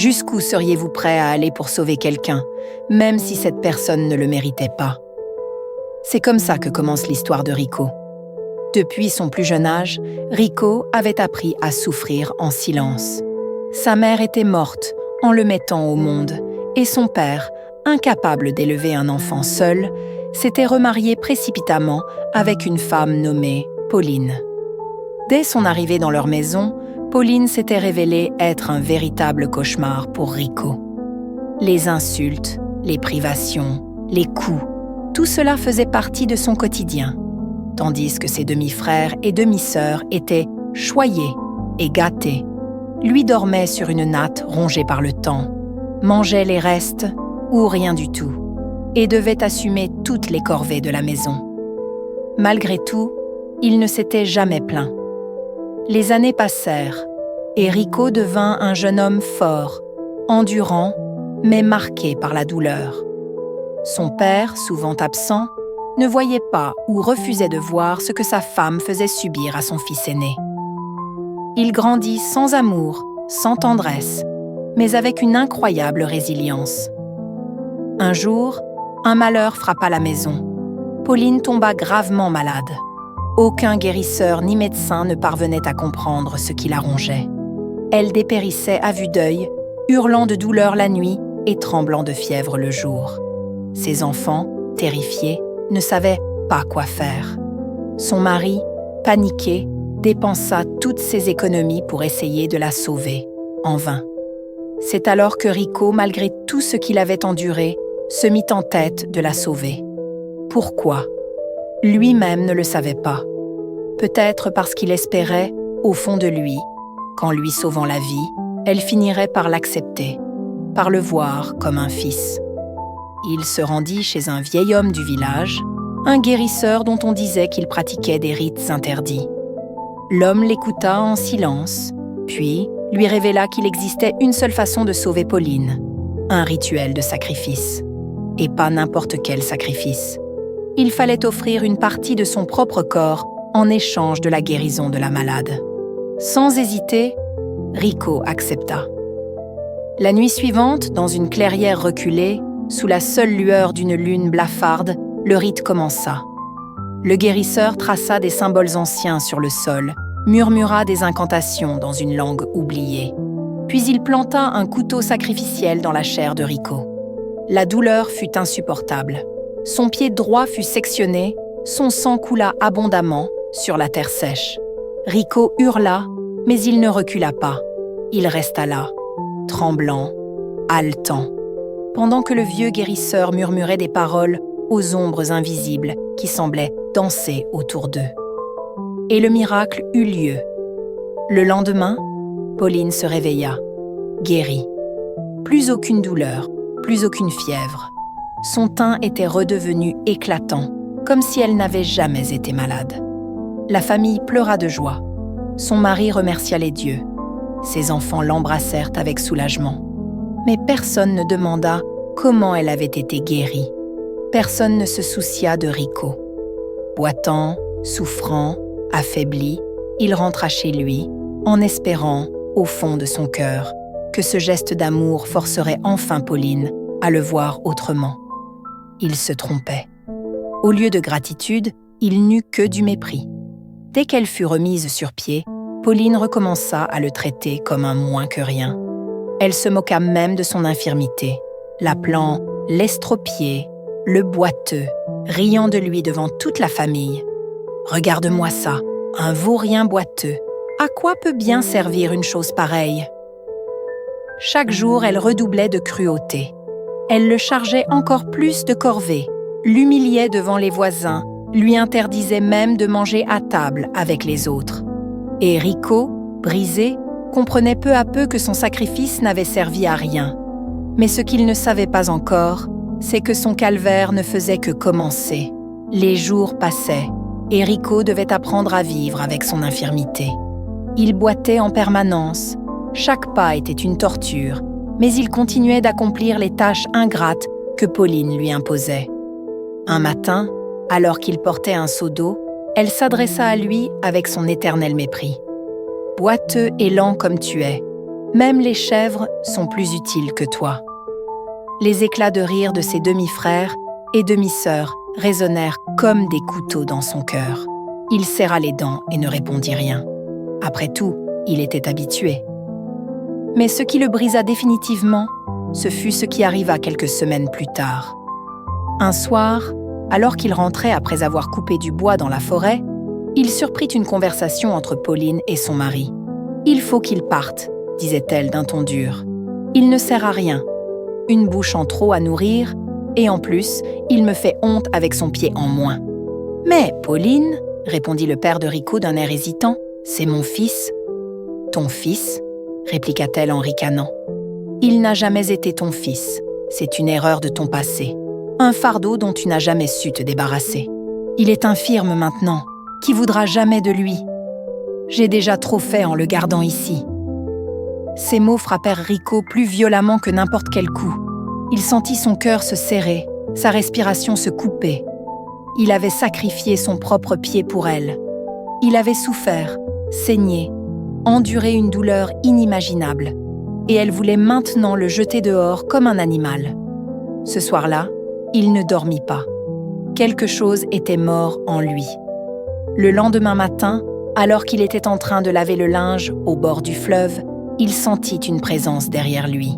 Jusqu'où seriez-vous prêt à aller pour sauver quelqu'un, même si cette personne ne le méritait pas? C'est comme ça que commence l'histoire de Rico. Depuis son plus jeune âge, Rico avait appris à souffrir en silence. Sa mère était morte en le mettant au monde, et son père, incapable d'élever un enfant seul, s'était remarié précipitamment avec une femme nommée Pauline. Dès son arrivée dans leur maison, Pauline s'était révélée être un véritable cauchemar pour Rico. Les insultes, les privations, les coups, tout cela faisait partie de son quotidien, tandis que ses demi-frères et demi-sœurs étaient choyés et gâtés. Lui dormait sur une natte rongée par le temps, mangeait les restes ou rien du tout, et devait assumer toutes les corvées de la maison. Malgré tout, il ne s'était jamais plaint. Les années passèrent, et Rico devint un jeune homme fort, endurant, mais marqué par la douleur. Son père, souvent absent, ne voyait pas ou refusait de voir ce que sa femme faisait subir à son fils aîné. Il grandit sans amour, sans tendresse, mais avec une incroyable résilience. Un jour, un malheur frappa la maison. Pauline tomba gravement malade. Aucun guérisseur ni médecin ne parvenait à comprendre ce qui la rongeait. Elle dépérissait à vue d'œil, hurlant de douleur la nuit et tremblant de fièvre le jour. Ses enfants, terrifiés, ne savaient pas quoi faire. Son mari, paniqué, dépensa toutes ses économies pour essayer de la sauver, en vain. C'est alors que Rico, malgré tout ce qu'il avait enduré, se mit en tête de la sauver. Pourquoi? Lui-même ne le savait pas. Peut-être parce qu'il espérait, au fond de lui, qu'en lui sauvant la vie, elle finirait par l'accepter, par le voir comme un fils. Il se rendit chez un vieil homme du village, un guérisseur dont on disait qu'il pratiquait des rites interdits. L'homme l'écouta en silence, puis lui révéla qu'il existait une seule façon de sauver Pauline, un rituel de sacrifice. Et pas n'importe quel sacrifice. Il fallait offrir une partie de son propre corps en échange de la guérison de la malade. Sans hésiter, Rico accepta. La nuit suivante, dans une clairière reculée, sous la seule lueur d'une lune blafarde, le rite commença. Le guérisseur traça des symboles anciens sur le sol, murmura des incantations dans une langue oubliée. Puis il planta un couteau sacrificiel dans la chair de Rico. La douleur fut insupportable. Son pied droit fut sectionné, son sang coula abondamment sur la terre sèche. Rico hurla, mais il ne recula pas. Il resta là, tremblant, haletant, pendant que le vieux guérisseur murmurait des paroles aux ombres invisibles qui semblaient danser autour d'eux. Et le miracle eut lieu. Le lendemain, Pauline se réveilla, guérie. Plus aucune douleur, plus aucune fièvre. Son teint était redevenu éclatant, comme si elle n'avait jamais été malade. La famille pleura de joie. Son mari remercia les dieux. Ses enfants l'embrassèrent avec soulagement. Mais personne ne demanda comment elle avait été guérie. Personne ne se soucia de Rico. Boitant, souffrant, affaibli, il rentra chez lui, en espérant, au fond de son cœur, que ce geste d'amour forcerait enfin Pauline à le voir autrement. Il se trompait. Au lieu de gratitude, il n'eut que du mépris. Dès qu'elle fut remise sur pied, Pauline recommença à le traiter comme un moins que rien. Elle se moqua même de son infirmité, l'appelant l'estropié, le boiteux, riant de lui devant toute la famille. « Regarde-moi ça, un vaurien boiteux. À quoi peut bien servir une chose pareille ?» Chaque jour, elle redoublait de cruauté. Elle le chargeait encore plus de corvées, l'humiliait devant les voisins, lui interdisait même de manger à table avec les autres. Et Rico, brisé, comprenait peu à peu que son sacrifice n'avait servi à rien. Mais ce qu'il ne savait pas encore, c'est que son calvaire ne faisait que commencer. Les jours passaient, et Rico devait apprendre à vivre avec son infirmité. Il boitait en permanence. Chaque pas était une torture, mais il continuait d'accomplir les tâches ingrates que Pauline lui imposait. Un matin, alors qu'il portait un seau d'eau, elle s'adressa à lui avec son éternel mépris. « Boiteux et lent comme tu es, Même les chèvres sont plus utiles que toi. » Les éclats de rire de ses demi-frères et demi-sœurs résonnèrent comme des couteaux dans son cœur. Il serra les dents et ne répondit rien. Après tout, il était habitué. Mais ce qui le brisa définitivement, ce fut ce qui arriva quelques semaines plus tard. Un soir, alors qu'il rentrait après avoir coupé du bois dans la forêt, il surprit une conversation entre Pauline et son mari. « Il faut qu'il parte », disait-elle d'un ton dur. « Il ne sert à rien. Une bouche en trop à nourrir, et en plus, il me fait honte avec son pied en moins. »« Mais, Pauline, » répondit le père de Rico d'un air hésitant, « c'est mon fils. »« Ton fils ?» répliqua-t-elle en ricanant. « Il n'a jamais été ton fils. C'est une erreur de ton passé. Un fardeau dont tu n'as jamais su te débarrasser. Il est infirme maintenant. Qui voudra jamais de lui? J'ai déjà trop fait en le gardant ici. » Ces mots frappèrent Rico plus violemment que n'importe quel coup. Il sentit son cœur se serrer, sa respiration se couper. Il avait sacrifié son propre pied pour elle. Il avait souffert, saigné, enduré une douleur inimaginable, et elle voulait maintenant le jeter dehors comme un animal. Ce soir-là, il ne dormit pas. Quelque chose était mort en lui. Le lendemain matin, alors qu'il était en train de laver le linge au bord du fleuve, il sentit une présence derrière lui.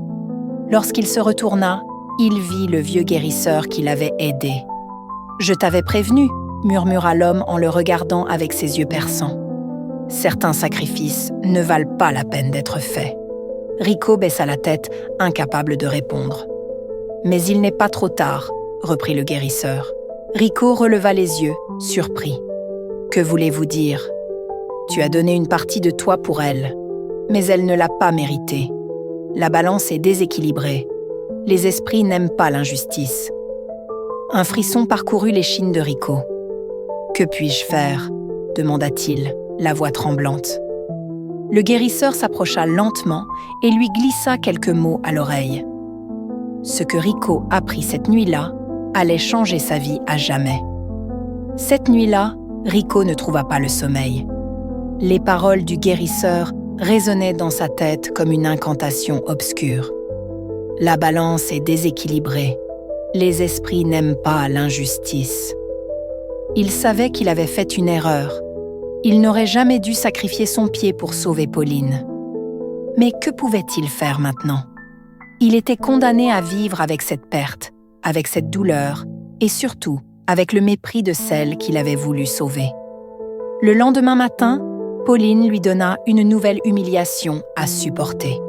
Lorsqu'il se retourna, il vit le vieux guérisseur qui l'avait aidé. « Je t'avais prévenu », murmura l'homme en le regardant avec ses yeux perçants. « Certains sacrifices ne valent pas la peine d'être faits. » Rico baissa la tête, incapable de répondre. « Mais il n'est pas trop tard », reprit le guérisseur. Rico releva les yeux, surpris. « Que voulez-vous dire ? Tu as donné une partie de toi pour elle, mais elle ne l'a pas méritée. La balance est déséquilibrée. Les esprits n'aiment pas l'injustice. » Un frisson parcourut l'échine de Rico. « Que puis-je faire ?» demanda-t-il, la voix tremblante. Le guérisseur s'approcha lentement et lui glissa quelques mots à l'oreille. Ce que Rico apprit cette nuit-là allait changer sa vie à jamais. Cette nuit-là, Rico ne trouva pas le sommeil. Les paroles du guérisseur résonnaient dans sa tête comme une incantation obscure. La balance est déséquilibrée. Les esprits n'aiment pas l'injustice. Il savait qu'il avait fait une erreur. Il n'aurait jamais dû sacrifier son pied pour sauver Pauline. Mais que pouvait-il faire maintenant? Il était condamné à vivre avec cette perte, avec cette douleur, et surtout avec le mépris de celle qu'il avait voulu sauver. Le lendemain matin, Pauline lui donna une nouvelle humiliation à supporter.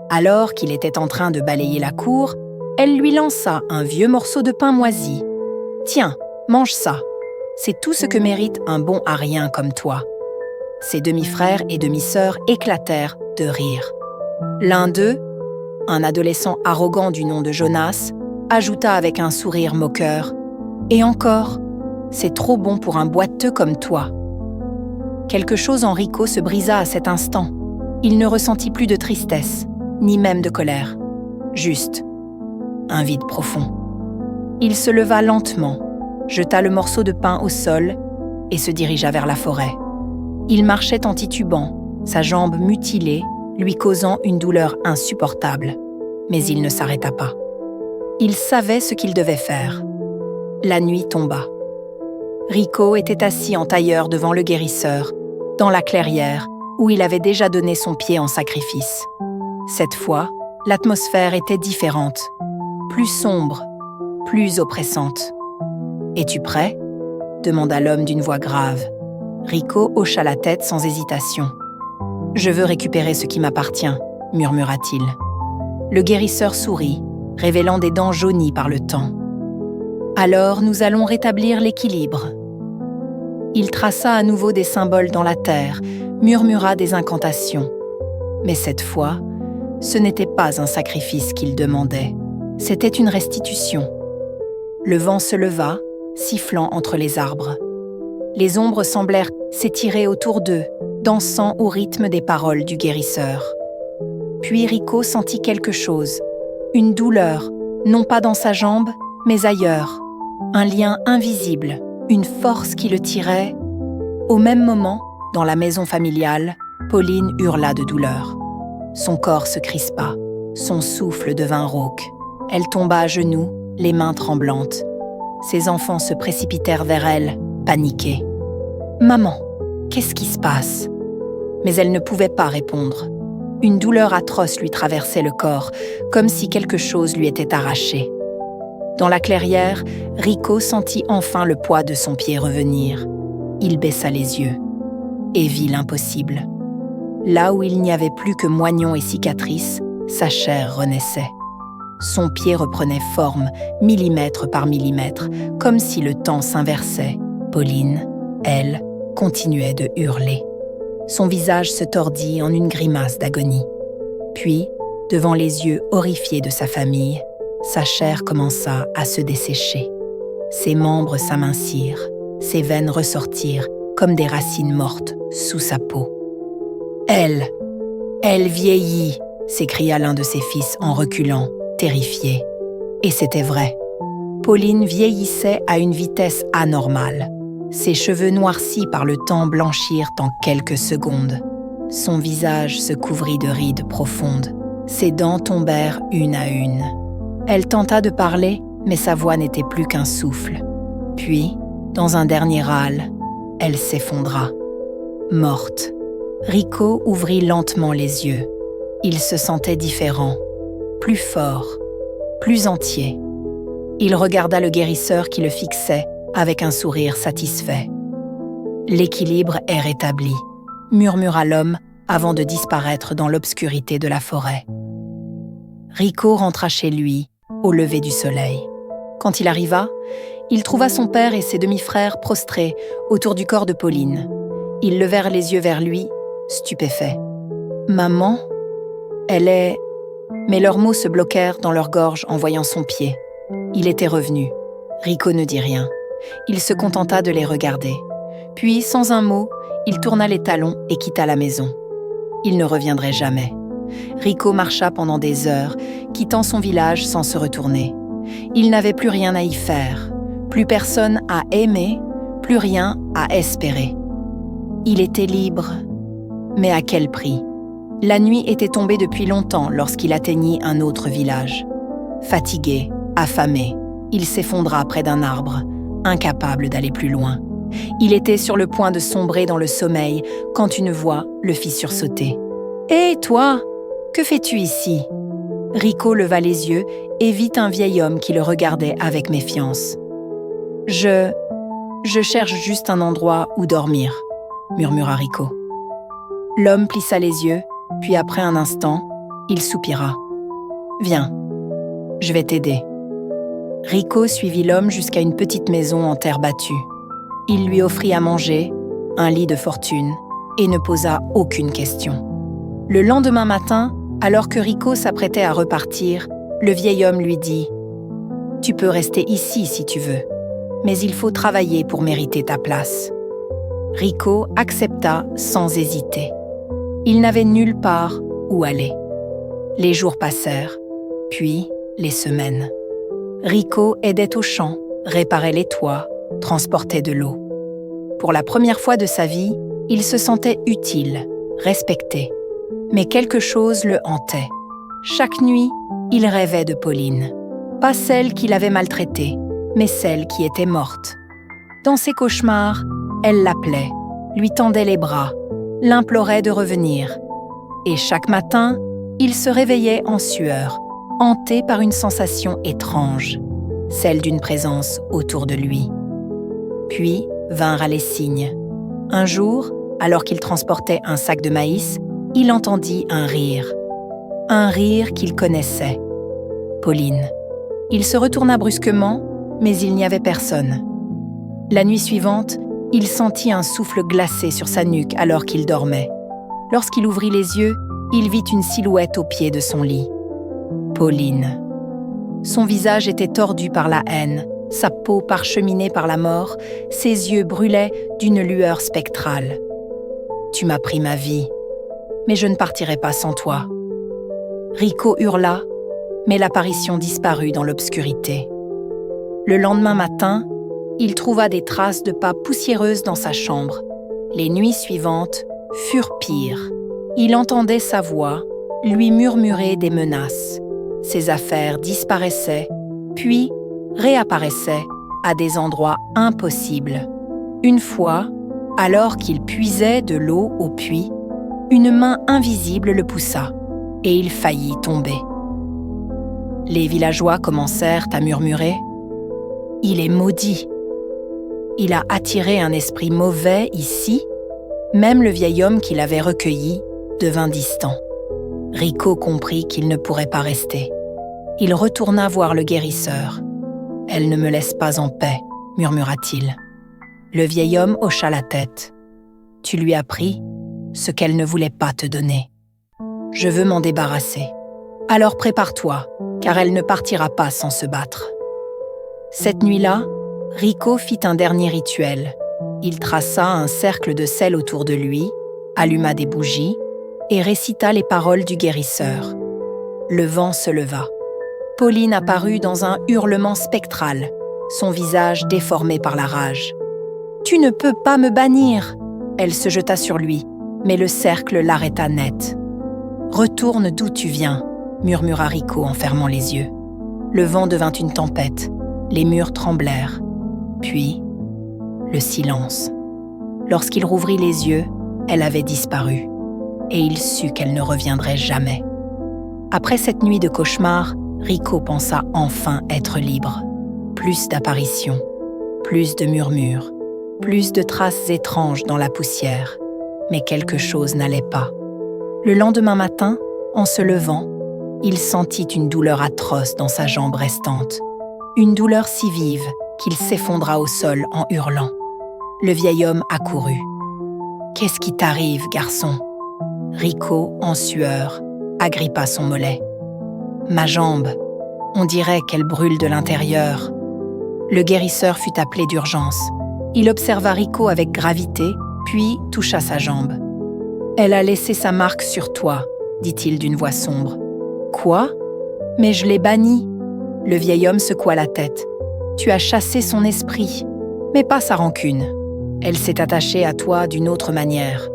Alors qu'il était en train de balayer la cour, elle lui lança un vieux morceau de pain moisi. « Tiens, mange ça. C'est tout ce que mérite un bon arien comme toi. » Ses demi-frères et demi-sœurs éclatèrent de rire. L'un d'eux, un adolescent arrogant du nom de Jonas, ajouta avec un sourire moqueur « Et encore, c'est trop bon pour un boiteux comme toi. » Quelque chose en Rico se brisa à cet instant. Il ne ressentit plus de tristesse, ni même de colère. Juste un vide profond. Il se leva lentement, jeta le morceau de pain au sol et se dirigea vers la forêt. Il marchait en titubant, sa jambe mutilée, lui causant une douleur insupportable. Mais il ne s'arrêta pas. Il savait ce qu'il devait faire. La nuit tomba. Rico était assis en tailleur devant le guérisseur, dans la clairière où il avait déjà donné son pied en sacrifice. Cette fois, l'atmosphère était différente, plus sombre, plus oppressante. « Es-tu prêt ?» demanda l'homme d'une voix grave. Rico hocha la tête sans hésitation. « Je veux récupérer ce qui m'appartient », murmura-t-il. Le guérisseur sourit, révélant des dents jaunies par le temps. « Alors nous allons rétablir l'équilibre. » Il traça à nouveau des symboles dans la terre, murmura des incantations. Mais cette fois, ce n'était pas un sacrifice qu'il demandait, c'était une restitution. Le vent se leva, sifflant entre les arbres. Les ombres semblèrent s'étirer autour d'eux, dansant au rythme des paroles du guérisseur. Puis Rico sentit quelque chose, une douleur, non pas dans sa jambe, mais ailleurs, un lien invisible, une force qui le tirait. Au même moment, dans la maison familiale, Pauline hurla de douleur. Son corps se crispa, son souffle devint rauque. Elle tomba à genoux, les mains tremblantes. Ses enfants se précipitèrent vers elle, paniqués. « Maman, qu'est-ce qui se passe ?» Mais elle ne pouvait pas répondre. Une douleur atroce lui traversait le corps, comme si quelque chose lui était arraché. Dans la clairière, Rico sentit enfin le poids de son pied revenir. Il baissa les yeux et vit l'impossible. Là où il n'y avait plus que moignons et cicatrices, sa chair renaissait. Son pied reprenait forme, millimètre par millimètre, comme si le temps s'inversait. Pauline, elle, continuait de hurler. Son visage se tordit en une grimace d'agonie. Puis, devant les yeux horrifiés de sa famille, sa chair commença à se dessécher. Ses membres s'amincirent, ses veines ressortirent comme des racines mortes sous sa peau. « Elle vieillit !» s'écria l'un de ses fils en reculant, terrifié. Et c'était vrai. Pauline vieillissait à une vitesse anormale. Ses cheveux noircis par le temps blanchirent en quelques secondes. Son visage se couvrit de rides profondes. Ses dents tombèrent une à une. Elle tenta de parler, mais sa voix n'était plus qu'un souffle. Puis, dans un dernier râle, elle s'effondra. Morte. Rico ouvrit lentement les yeux. Il se sentait différent, plus fort, plus entier. Il regarda le guérisseur qui le fixait avec un sourire satisfait. « L'équilibre est rétabli », murmura l'homme avant de disparaître dans l'obscurité de la forêt. Rico rentra chez lui, au lever du soleil. Quand il arriva, il trouva son père et ses demi-frères prostrés autour du corps de Pauline. Ils levèrent les yeux vers lui, stupéfaits. « Maman ? Elle est... » Mais leurs mots se bloquèrent dans leur gorge en voyant son pied. Il était revenu. Rico ne dit rien. Il se contenta de les regarder. Puis, sans un mot, il tourna les talons et quitta la maison. Il ne reviendrait jamais. Rico marcha pendant des heures, quittant son village sans se retourner. Il n'avait plus rien à y faire, plus personne à aimer, plus rien à espérer. Il était libre, mais à quel prix ? La nuit était tombée depuis longtemps lorsqu'il atteignit un autre village. Fatigué, affamé, il s'effondra près d'un arbre, incapable d'aller plus loin. Il était sur le point de sombrer dans le sommeil quand une voix le fit sursauter. « Hé, toi, que fais-tu ici ?» Rico leva les yeux et vit un vieil homme qui le regardait avec méfiance. « Je cherche juste un endroit où dormir, » murmura Rico. L'homme plissa les yeux, puis après un instant, il soupira. « Viens, je vais t'aider. » Rico suivit l'homme jusqu'à une petite maison en terre battue. Il lui offrit à manger, un lit de fortune, et ne posa aucune question. Le lendemain matin, alors que Rico s'apprêtait à repartir, le vieil homme lui dit « Tu peux rester ici si tu veux, mais il faut travailler pour mériter ta place. » Rico accepta sans hésiter. Il n'avait nulle part où aller. Les jours passèrent, puis les semaines. Rico aidait aux champs, réparait les toits, transportait de l'eau. Pour la première fois de sa vie, il se sentait utile, respecté. Mais quelque chose le hantait. Chaque nuit, il rêvait de Pauline. Pas celle qu'il avait maltraitée, mais celle qui était morte. Dans ses cauchemars, elle l'appelait, lui tendait les bras, l'implorait de revenir. Et chaque matin, il se réveillait en sueur, hanté par une sensation étrange, celle d'une présence autour de lui. Puis vinrent les signes. Un jour, alors qu'il transportait un sac de maïs, il entendit un rire qu'il connaissait. Pauline. Il se retourna brusquement, mais il n'y avait personne. La nuit suivante, il sentit un souffle glacé sur sa nuque alors qu'il dormait. Lorsqu'il ouvrit les yeux, il vit une silhouette au pied de son lit. Pauline. Son visage était tordu par la haine, sa peau parcheminée par la mort, ses yeux brûlaient d'une lueur spectrale. « Tu m'as pris ma vie, mais je ne partirai pas sans toi. » Rico hurla, mais l'apparition disparut dans l'obscurité. Le lendemain matin, il trouva des traces de pas poussiéreuses dans sa chambre. Les nuits suivantes furent pires. Il entendait sa voix, lui murmurer des menaces. Ses affaires disparaissaient, puis réapparaissaient à des endroits impossibles. Une fois, alors qu'il puisait de l'eau au puits, une main invisible le poussa et il faillit tomber. Les villageois commencèrent à murmurer « Il est maudit ! Il a attiré un esprit mauvais ici !» Même le vieil homme qui l'avait recueilli devint distant. Rico comprit qu'il ne pourrait pas rester. Il retourna voir le guérisseur. « Elle ne me laisse pas en paix », murmura-t-il. Le vieil homme hocha la tête. « Tu lui as pris ce qu'elle ne voulait pas te donner. Je veux m'en débarrasser. Alors prépare-toi, car elle ne partira pas sans se battre. » Cette nuit-là, Rico fit un dernier rituel. Il traça un cercle de sel autour de lui, alluma des bougies et récita les paroles du guérisseur. Le vent se leva. Pauline apparut dans un hurlement spectral, son visage déformé par la rage. « Tu ne peux pas me bannir !» Elle se jeta sur lui, mais le cercle l'arrêta net. « Retourne d'où tu viens !» murmura Rico en fermant les yeux. Le vent devint une tempête, les murs tremblèrent. Puis, le silence. Lorsqu'il rouvrit les yeux, elle avait disparu, et il sut qu'elle ne reviendrait jamais. Après cette nuit de cauchemar, Rico pensa enfin être libre. Plus d'apparitions, plus de murmures, plus de traces étranges dans la poussière. Mais quelque chose n'allait pas. Le lendemain matin, en se levant, il sentit une douleur atroce dans sa jambe restante. Une douleur si vive qu'il s'effondra au sol en hurlant. Le vieil homme accourut. « Qu'est-ce qui t'arrive, garçon ?» Rico, en sueur, agrippa son mollet. « Ma jambe, on dirait qu'elle brûle de l'intérieur. » Le guérisseur fut appelé d'urgence. Il observa Rico avec gravité, puis toucha sa jambe. « Elle a laissé sa marque sur toi, » dit-il d'une voix sombre. « Quoi ? Mais je l'ai bannie. » Le vieil homme secoua la tête. « Tu as chassé son esprit, mais pas sa rancune. Elle s'est attachée à toi d'une autre manière. »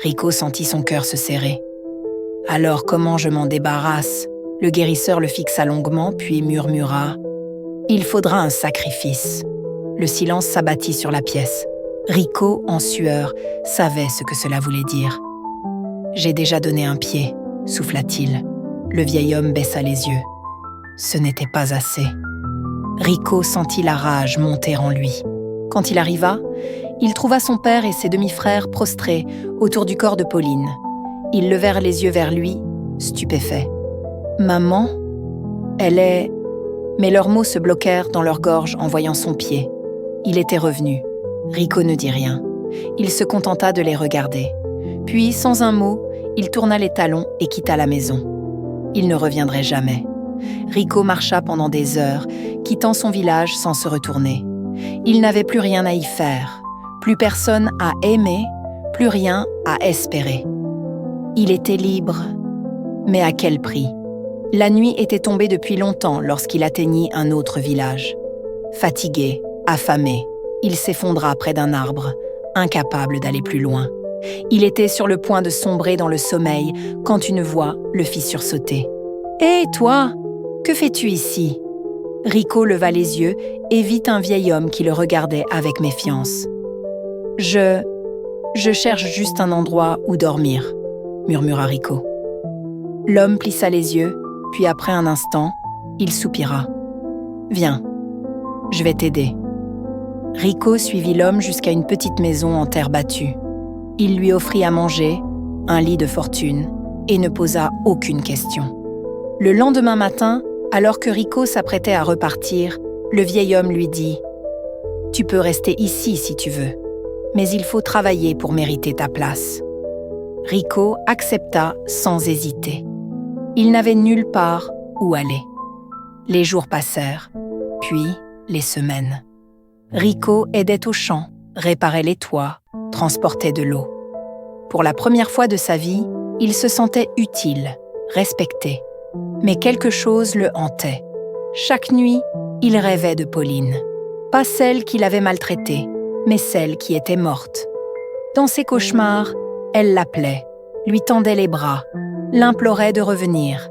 Rico sentit son cœur se serrer. « Alors comment je m'en débarrasse ?» Le guérisseur le fixa longuement, puis murmura « Il faudra un sacrifice. » Le silence s'abattit sur la pièce. Rico, en sueur, savait ce que cela voulait dire. « J'ai déjà donné un pied, » souffla-t-il. Le vieil homme baissa les yeux. Ce n'était pas assez. Rico sentit la rage monter en lui. Quand il arriva, il trouva son père et ses demi-frères prostrés autour du corps de Pauline. Ils levèrent les yeux vers lui, stupéfaits. « Maman ? Elle est... » Mais leurs mots se bloquèrent dans leur gorge en voyant son pied. Il était revenu. Rico ne dit rien. Il se contenta de les regarder. Puis, sans un mot, il tourna les talons et quitta la maison. Il ne reviendrait jamais. Rico marcha pendant des heures, quittant son village sans se retourner. Il n'avait plus rien à y faire, plus personne à aimer, plus rien à espérer. Il était libre, mais à quel prix ? La nuit était tombée depuis longtemps lorsqu'il atteignit un autre village. Fatigué, affamé, il s'effondra près d'un arbre, incapable d'aller plus loin. Il était sur le point de sombrer dans le sommeil quand une voix le fit sursauter. « Hé, toi, que fais-tu ici ?» Rico leva les yeux et vit un vieil homme qui le regardait avec méfiance. « Je cherche juste un endroit où dormir, » murmura Rico. L'homme plissa les yeux, puis après un instant, il soupira. « Viens, je vais t'aider. » Rico suivit l'homme jusqu'à une petite maison en terre battue. Il lui offrit à manger, un lit de fortune, et ne posa aucune question. Le lendemain matin, alors que Rico s'apprêtait à repartir, le vieil homme lui dit « Tu peux rester ici si tu veux, mais il faut travailler pour mériter ta place. » Rico accepta sans hésiter. Il n'avait nulle part où aller. Les jours passèrent, puis les semaines. Rico aidait aux champs, réparait les toits, transportait de l'eau. Pour la première fois de sa vie, il se sentait utile, respecté. Mais quelque chose le hantait. Chaque nuit, il rêvait de Pauline. Pas celle qu'il avait maltraitée, mais celle qui était morte. Dans ses cauchemars, elle l'appelait, lui tendait les bras, l'implorait de revenir.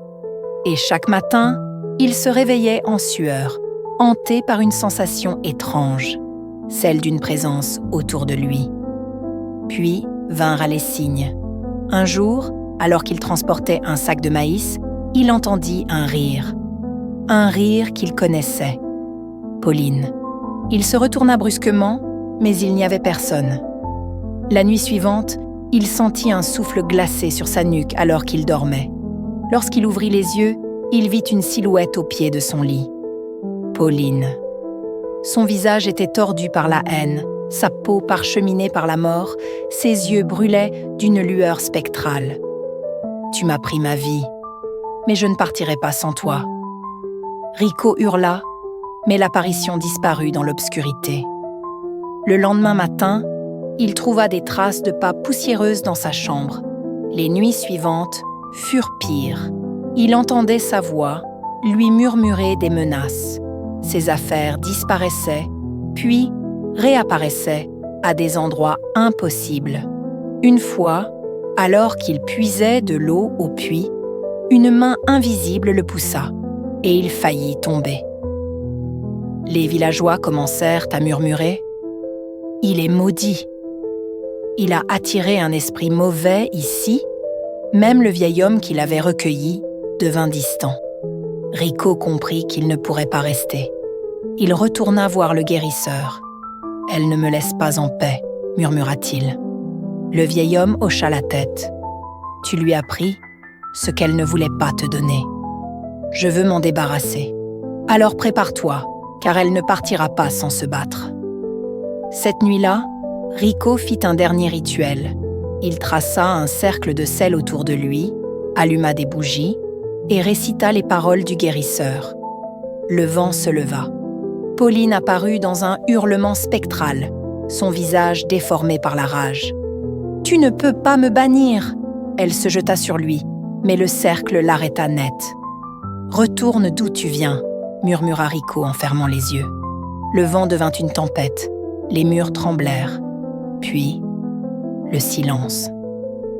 Et chaque matin, il se réveillait en sueur, hanté par une sensation étrange, celle d'une présence autour de lui. Puis vinrent les signes. Un jour, alors qu'il transportait un sac de maïs, il entendit un rire qu'il connaissait. Pauline. Il se retourna brusquement, mais il n'y avait personne. La nuit suivante, il sentit un souffle glacé sur sa nuque alors qu'il dormait. Lorsqu'il ouvrit les yeux, il vit une silhouette au pied de son lit. Pauline. Son visage était tordu par la haine, sa peau parcheminée par la mort, ses yeux brûlaient d'une lueur spectrale. « Tu m'as pris ma vie, mais je ne partirai pas sans toi. » Rico hurla, mais l'apparition disparut dans l'obscurité. Le lendemain matin, il trouva des traces de pas poussiéreuses dans sa chambre. Les nuits suivantes furent pires. Il entendait sa voix lui murmurer des menaces. Ses affaires disparaissaient, puis réapparaissaient à des endroits impossibles. Une fois, alors qu'il puisait de l'eau au puits, une main invisible le poussa et il faillit tomber. Les villageois commencèrent à murmurer « Il est maudit ! Il a attiré un esprit mauvais ici. » Même le vieil homme qui l'avait recueilli devint distant. Rico comprit qu'il ne pourrait pas rester. Il retourna voir le guérisseur. « Elle ne me laisse pas en paix, » murmura-t-il. Le vieil homme hocha la tête. « Tu lui as pris ce qu'elle ne voulait pas te donner. Je veux m'en débarrasser. Alors prépare-toi, car elle ne partira pas sans se battre. » Cette nuit-là, Rico fit un dernier rituel. Il traça un cercle de sel autour de lui, alluma des bougies et récita les paroles du guérisseur. Le vent se leva. Pauline apparut dans un hurlement spectral, son visage déformé par la rage. « Tu ne peux pas me bannir !» Elle se jeta sur lui, mais le cercle l'arrêta net. « Retourne d'où tu viens !» murmura Rico en fermant les yeux. Le vent devint une tempête, les murs tremblèrent, puis le silence.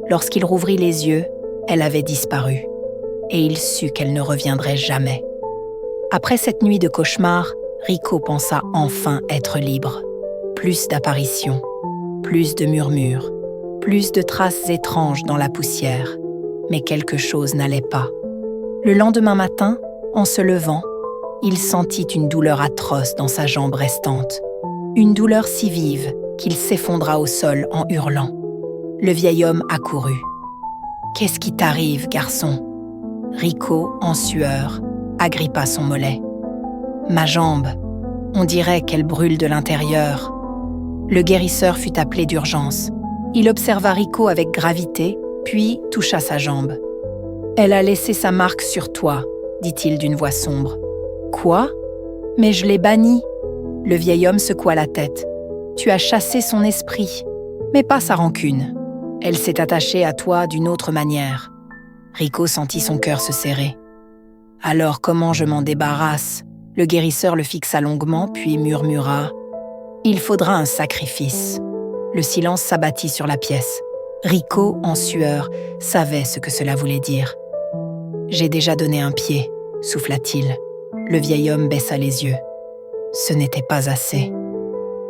Lorsqu'il rouvrit les yeux, elle avait disparu, et il sut qu'elle ne reviendrait jamais. Après cette nuit de cauchemar, Rico pensa enfin être libre. Plus d'apparitions, plus de murmures, plus de traces étranges dans la poussière, mais quelque chose n'allait pas. Le lendemain matin, en se levant, il sentit une douleur atroce dans sa jambe restante, une douleur si vive qu'il s'effondra au sol en hurlant. Le vieil homme accourut. « Qu'est-ce qui t'arrive, garçon ?» Rico, en sueur, agrippa son mollet. « Ma jambe, on dirait qu'elle brûle de l'intérieur. » Le guérisseur fut appelé d'urgence. Il observa Rico avec gravité, puis toucha sa jambe. « Elle a laissé sa marque sur toi, » dit-il d'une voix sombre. « Quoi ? Mais je l'ai bannie. » Le vieil homme secoua la tête. « Tu as chassé son esprit, mais pas sa rancune. Elle s'est attachée à toi d'une autre manière. » Rico sentit son cœur se serrer. « Alors comment je m'en débarrasse ?» Le guérisseur le fixa longuement, puis murmura « Il faudra un sacrifice. » Le silence s'abattit sur la pièce. Rico, en sueur, savait ce que cela voulait dire. « J'ai déjà donné un pied, » souffla-t-il. Le vieil homme baissa les yeux. Ce n'était pas assez.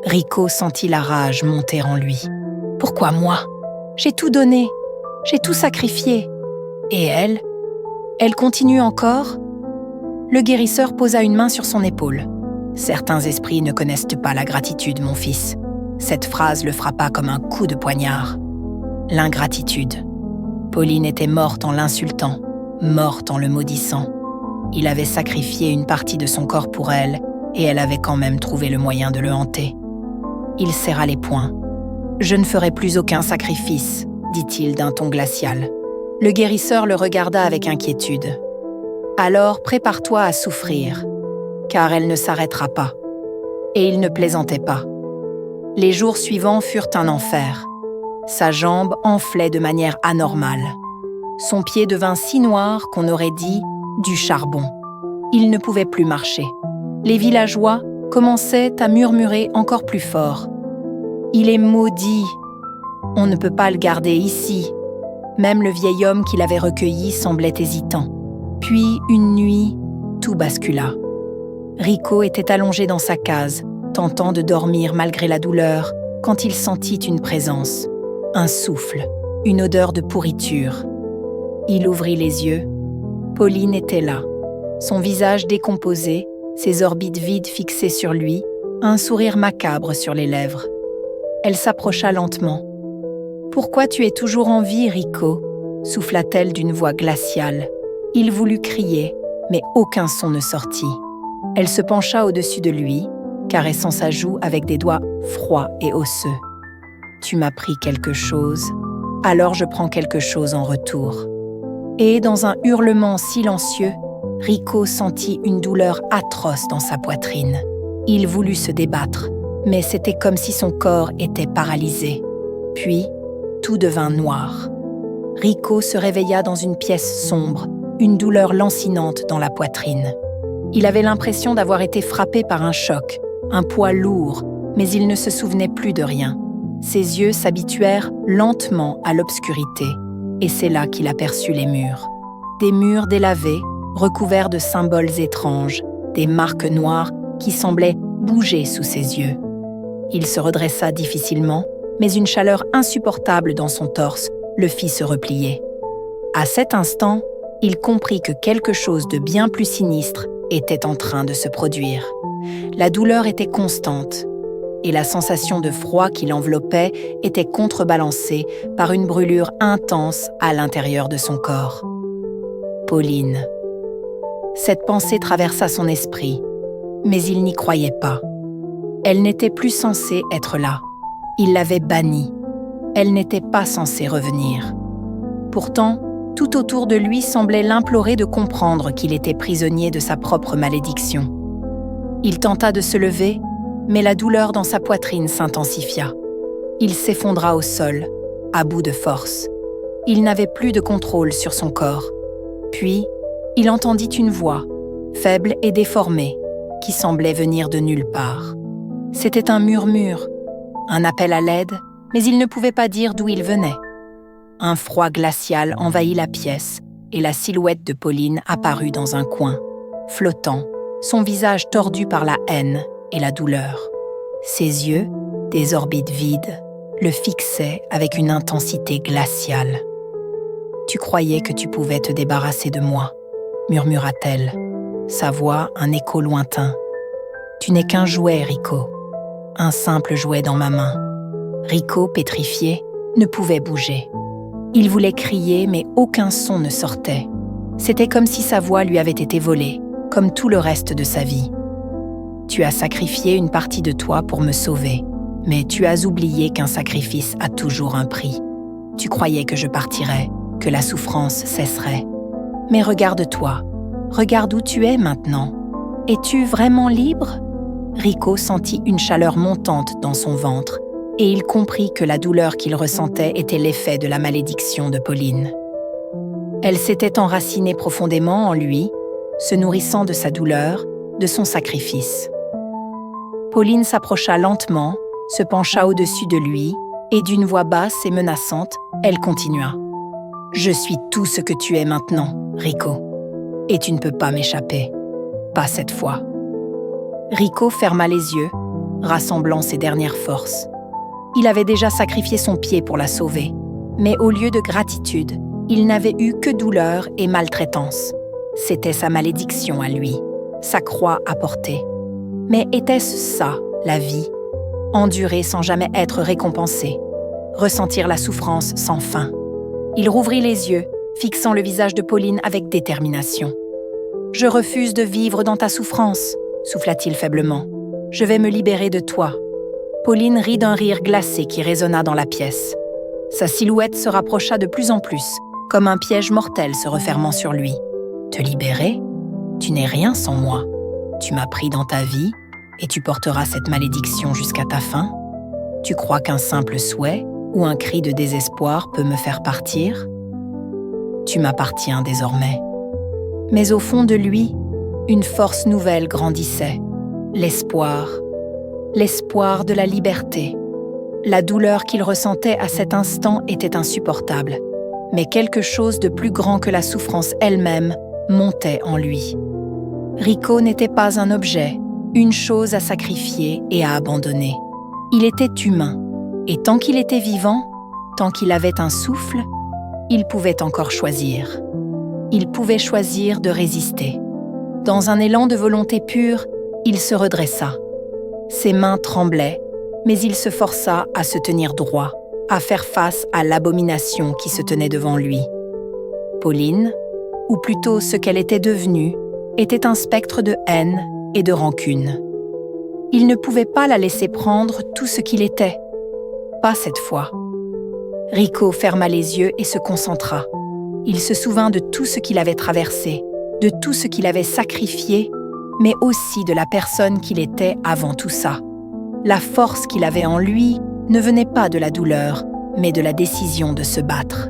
Rico sentit la rage monter en lui. « Pourquoi moi ? J'ai tout donné, j'ai tout sacrifié. » Et elle ? Elle continue encore ? Le guérisseur posa une main sur son épaule. « Certains esprits ne connaissent pas la gratitude, mon fils. » Cette phrase le frappa comme un coup de poignard. L'ingratitude. Pauline était morte en l'insultant, morte en le maudissant. Il avait sacrifié une partie de son corps pour elle, et elle avait quand même trouvé le moyen de le hanter. Il serra les poings. « Je ne ferai plus aucun sacrifice, » dit-il d'un ton glacial. Le guérisseur le regarda avec inquiétude. « Alors prépare-toi à souffrir, car elle ne s'arrêtera pas. » Et il ne plaisantait pas. Les jours suivants furent un enfer. Sa jambe enflait de manière anormale. Son pied devint si noir qu'on aurait dit du charbon. Il ne pouvait plus marcher. Les villageois commençaient à murmurer encore plus fort. « Il est maudit. On ne peut pas le garder ici. » Même le vieil homme qui l'avait recueilli semblait hésitant. Puis, une nuit, tout bascula. Rico était allongé dans sa case, tentant de dormir malgré la douleur, quand il sentit une présence, un souffle, une odeur de pourriture. Il ouvrit les yeux. Pauline était là, son visage décomposé, ses orbites vides fixées sur lui, un sourire macabre sur les lèvres. Elle s'approcha lentement. « Pourquoi tu es toujours en vie, Rico ?» souffla-t-elle d'une voix glaciale. Il voulut crier, mais aucun son ne sortit. Elle se pencha au-dessus de lui, caressant sa joue avec des doigts froids et osseux. « Tu m'as pris quelque chose, alors je prends quelque chose en retour. » Et dans un hurlement silencieux, Rico sentit une douleur atroce dans sa poitrine. Il voulut se débattre, mais c'était comme si son corps était paralysé. Puis, tout devint noir. Rico se réveilla dans une pièce sombre, une douleur lancinante dans la poitrine. Il avait l'impression d'avoir été frappé par un choc, un poids lourd, mais il ne se souvenait plus de rien. Ses yeux s'habituèrent lentement à l'obscurité, et c'est là qu'il aperçut les murs. Des murs délavés, recouverts de symboles étranges, des marques noires qui semblaient bouger sous ses yeux. Il se redressa difficilement, mais une chaleur insupportable dans son torse le fit se replier. À cet instant, il comprit que quelque chose de bien plus sinistre était en train de se produire. La douleur était constante, et la sensation de froid qui l'enveloppait était contrebalancée par une brûlure intense à l'intérieur de son corps. Pauline. Cette pensée traversa son esprit, mais il n'y croyait pas. Elle n'était plus censée être là. Il l'avait bannie. Elle n'était pas censée revenir. Pourtant, tout autour de lui semblait l'implorer de comprendre qu'il était prisonnier de sa propre malédiction. Il tenta de se lever, mais la douleur dans sa poitrine s'intensifia. Il s'effondra au sol, à bout de force. Il n'avait plus de contrôle sur son corps. Puis, il entendit une voix, faible et déformée, qui semblait venir de nulle part. C'était un murmure, un appel à l'aide, mais il ne pouvait pas dire d'où il venait. Un froid glacial envahit la pièce et la silhouette de Pauline apparut dans un coin, flottant, son visage tordu par la haine et la douleur. Ses yeux, des orbites vides, le fixaient avec une intensité glaciale. « Tu croyais que tu pouvais te débarrasser de moi », murmura-t-elle, sa voix un écho lointain. « Tu n'es qu'un jouet, Rico, un simple jouet dans ma main. » Rico, pétrifié, ne pouvait bouger. Il voulait crier, mais aucun son ne sortait. C'était comme si sa voix lui avait été volée, comme tout le reste de sa vie. « Tu as sacrifié une partie de toi pour me sauver, mais tu as oublié qu'un sacrifice a toujours un prix. Tu croyais que je partirais, que la souffrance cesserait. Mais regarde-toi, regarde où tu es maintenant. Es-tu vraiment libre ?» Rico sentit une chaleur montante dans son ventre, et il comprit que la douleur qu'il ressentait était l'effet de la malédiction de Pauline. Elle s'était enracinée profondément en lui, se nourrissant de sa douleur, de son sacrifice. Pauline s'approcha lentement, se pencha au-dessus de lui, et d'une voix basse et menaçante, elle continua. « Je suis tout ce que tu es maintenant, Rico, et tu ne peux pas m'échapper. Pas cette fois. » Rico ferma les yeux, rassemblant ses dernières forces. Il avait déjà sacrifié son pied pour la sauver, mais au lieu de gratitude, il n'avait eu que douleur et maltraitance. C'était sa malédiction à lui, sa croix à porter. Mais était-ce ça, la vie? Endurer sans jamais être récompensé, ressentir la souffrance sans fin. Il rouvrit les yeux, fixant le visage de Pauline avec détermination. « Je refuse de vivre dans ta souffrance », souffla-t-il faiblement. « Je vais me libérer de toi. » Pauline rit d'un rire glacé qui résonna dans la pièce. Sa silhouette se rapprocha de plus en plus, comme un piège mortel se refermant sur lui. « Te libérer? Tu n'es rien sans moi. Tu m'as pris dans ta vie et tu porteras cette malédiction jusqu'à ta fin. Tu crois qu'un simple souhait ou un cri de désespoir peut me faire partir? Tu m'appartiens désormais. » Mais au fond de lui, une force nouvelle grandissait. L'espoir. L'espoir de la liberté. La douleur qu'il ressentait à cet instant était insupportable. mais quelque chose de plus grand que la souffrance elle-même montait en lui. Rico n'était pas un objet, une chose à sacrifier et à abandonner. Il était humain, et tant qu'il était vivant, tant qu'il avait un souffle, il pouvait encore choisir. Il pouvait choisir de résister. Dans un élan de volonté pure, il se redressa. Ses mains tremblaient, mais il se força à se tenir droit, à faire face à l'abomination qui se tenait devant lui. Pauline, ou plutôt ce qu'elle était devenue, était un spectre de haine et de rancune. Il ne pouvait pas la laisser prendre tout ce qu'il était. Pas cette fois. Rico ferma les yeux et se concentra. Il se souvint de tout ce qu'il avait traversé, de tout ce qu'il avait sacrifié, mais aussi de la personne qu'il était avant tout ça. La force qu'il avait en lui ne venait pas de la douleur, mais de la décision de se battre.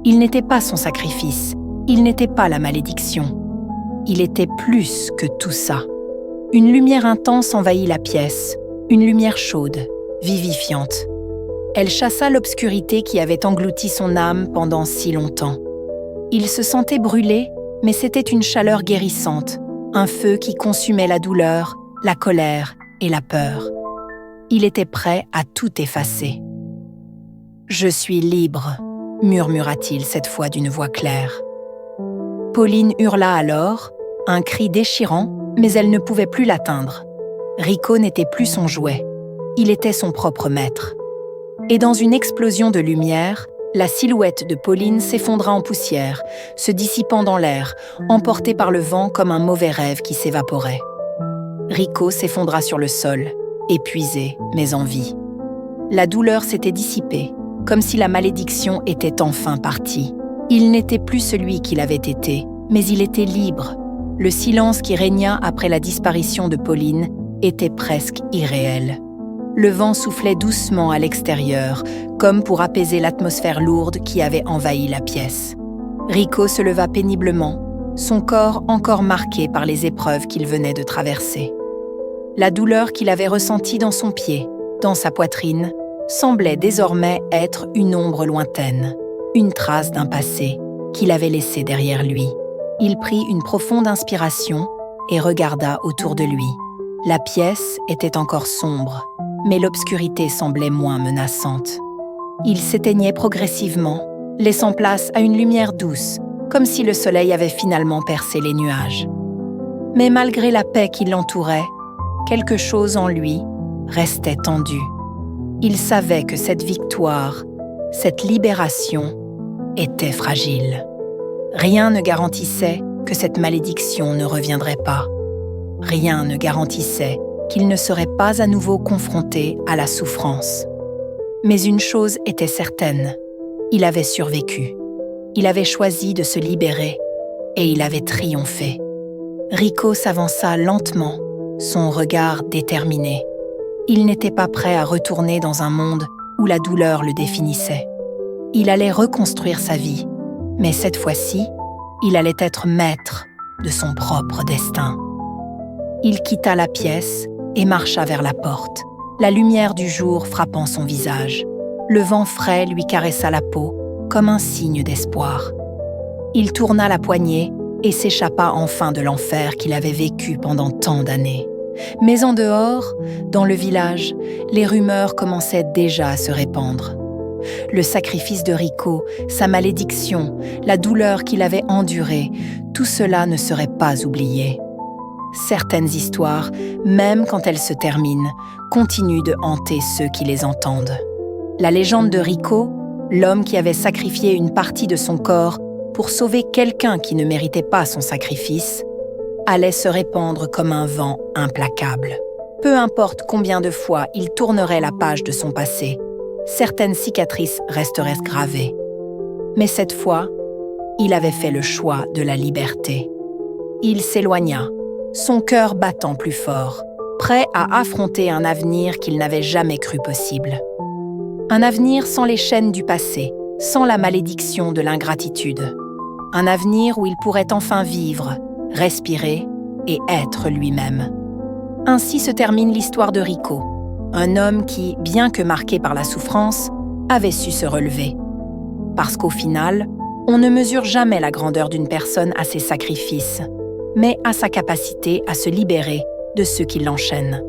Il n'était pas son sacrifice, il n'était pas la malédiction. Il était plus que tout ça. Une lumière intense envahit la pièce, une lumière chaude, vivifiante. Elle chassa l'obscurité qui avait englouti son âme pendant si longtemps. Il se sentait brûlé, mais c'était une chaleur guérissante, un feu qui consumait la douleur, la colère et la peur. Il était prêt à tout effacer. « Je suis libre », murmura-t-il cette fois d'une voix claire. Pauline hurla alors, un cri déchirant, mais elle ne pouvait plus l'atteindre. Rico n'était plus son jouet, il était son propre maître. Et dans une explosion de lumière, la silhouette de Pauline s'effondra en poussière, se dissipant dans l'air, emportée par le vent comme un mauvais rêve qui s'évaporait. Rico s'effondra sur le sol, épuisé, mais en vie. La douleur s'était dissipée, comme si la malédiction était enfin partie. Il n'était plus celui qu'il avait été, mais il était libre. Le silence qui régna après la disparition de Pauline était presque irréel. Le vent soufflait doucement à l'extérieur, comme pour apaiser l'atmosphère lourde qui avait envahi la pièce. Rico se leva péniblement, son corps encore marqué par les épreuves qu'il venait de traverser. La douleur qu'il avait ressentie dans son pied, dans sa poitrine, semblait désormais être une ombre lointaine, une trace d'un passé qu'il avait laissé derrière lui. Il prit une profonde inspiration et regarda autour de lui. La pièce était encore sombre, mais l'obscurité semblait moins menaçante. Il s'éteignait progressivement, laissant place à une lumière douce, comme si le soleil avait finalement percé les nuages. Mais malgré la paix qui l'entourait, quelque chose en lui restait tendu. Il savait que cette victoire, cette libération, était fragile. Rien ne garantissait que cette malédiction ne reviendrait pas. Rien ne garantissait qu'il ne serait pas à nouveau confronté à la souffrance. Mais une chose était certaine, il avait survécu. Il avait choisi de se libérer et il avait triomphé. Rico s'avança lentement, son regard déterminé. Il n'était pas prêt à retourner dans un monde où la douleur le définissait. Il allait reconstruire sa vie, mais cette fois-ci, il allait être maître de son propre destin. Il quitta la pièce et marcha vers la porte, la lumière du jour frappant son visage. Le vent frais lui caressa la peau comme un signe d'espoir. Il tourna la poignée et s'échappa enfin de l'enfer qu'il avait vécu pendant tant d'années. Mais en dehors, dans le village, les rumeurs commençaient déjà à se répandre. Le sacrifice de Rico, sa malédiction, la douleur qu'il avait endurée, tout cela ne serait pas oublié. Certaines histoires, même quand elles se terminent, continuent de hanter ceux qui les entendent. La légende de Rico, l'homme qui avait sacrifié une partie de son corps pour sauver quelqu'un qui ne méritait pas son sacrifice, allait se répandre comme un vent implacable. Peu importe combien de fois il tournerait la page de son passé, certaines cicatrices resteraient gravées. Mais cette fois, il avait fait le choix de la liberté. Il s'éloigna, son cœur battant plus fort, prêt à affronter un avenir qu'il n'avait jamais cru possible. Un avenir sans les chaînes du passé, sans la malédiction de l'ingratitude. Un avenir où il pourrait enfin vivre, respirer et être lui-même. Ainsi se termine l'histoire de Rico, un homme qui, bien que marqué par la souffrance, avait su se relever. Parce qu'au final, on ne mesure jamais la grandeur d'une personne à ses sacrifices, mais à sa capacité à se libérer de ceux qui l'enchaînent.